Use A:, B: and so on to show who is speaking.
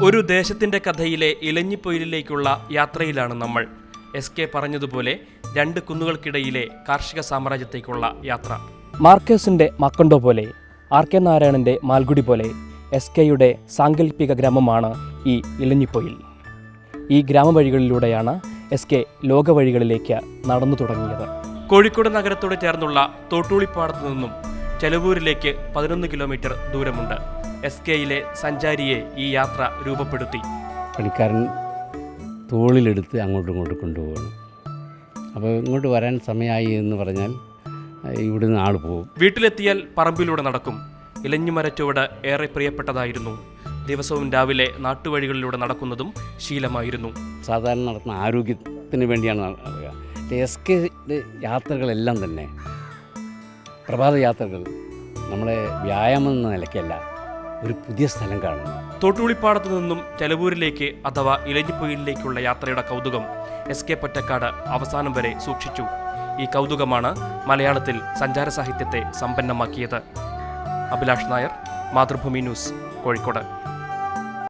A: ഒരു ദേശത്തിൻ്റെ കഥയിലെ ഇലഞ്ഞിപ്പൊയിലിലേക്കുള്ള യാത്രയിലാണ് നമ്മൾ. SK പറഞ്ഞതുപോലെ 2 കുന്നുകൾക്കിടയിലെ കാർഷിക സാമ്രാജ്യത്തേക്കുള്ള യാത്ര. മാർക്കേസിൻ്റെ മക്കണ്ടോ പോലെ, RK നാരായണൻ്റെ മാൽഗുഡി പോലെ SKയുടെ സാങ്കല്പിക ഗ്രാമമാണ് ഈ ഇലഞ്ഞിപ്പൊയിൽ. ഈ ഗ്രാമവഴികളിലൂടെയാണ് SK ലോകവഴികളിലേക്ക് നടന്നു തുടങ്ങിയത്. കോഴിക്കോട് നഗരത്തോട് ചേർന്നുള്ള തോട്ടൂളിപ്പാടത്തു നിന്നും ചെലവൂരിലേക്ക് 11 കിലോമീറ്റർ ദൂരമുണ്ട്. SKയിലെ സഞ്ചാരിയെ ഈ യാത്ര രൂപപ്പെടുത്തി.
B: പണിക്കാരൻ തോളിലെടുത്ത് അങ്ങോട്ടും ഇങ്ങോട്ടും കൊണ്ടുപോകണം. അപ്പോൾ ഇങ്ങോട്ട് വരാൻ സമയമായി എന്ന് പറഞ്ഞാൽ ഇവിടുന്ന് ആൾ പോകും.
A: വീട്ടിലെത്തിയാൽ പറമ്പിലൂടെ നടക്കും. ഇലഞ്ഞിമരച്ചുവട് ഏറെ പ്രിയപ്പെട്ടതായിരുന്നു. ദിവസവും രാവിലെ നാട്ടുവഴികളിലൂടെ നടക്കുന്നതും ശീലമായിരുന്നു.
B: സാധാരണ നടത്തുന്ന ആരോഗ്യത്തിന് വേണ്ടിയാണ് നടക്കുക. SK യാത്രകളെല്ലാം തന്നെ പ്രഭാത യാത്രകൾ നമ്മളെ വ്യായാമം എന്ന നിലയ്ക്കല്ല, ഒരു പുതിയ സ്ഥലം കാണുന്നു.
A: തോട്ടൂളിപ്പാടത്തു നിന്നും ചെലവൂരിലേക്ക് അഥവാ ഇലഞ്ഞിപ്പൊയിലിലേക്കുള്ള യാത്രയുടെ കൗതുകം SK പൊറ്റക്കാട് അവസാനം വരെ സൂക്ഷിച്ചു. ഈ കൗതുകമാണ് മലയാളത്തിൽ സഞ്ചാര സാഹിത്യത്തെ സമ്പന്നമാക്കിയത്. അഭിലാഷ് നായർ, മാതൃഭൂമി ന്യൂസ്, കോഴിക്കോട്.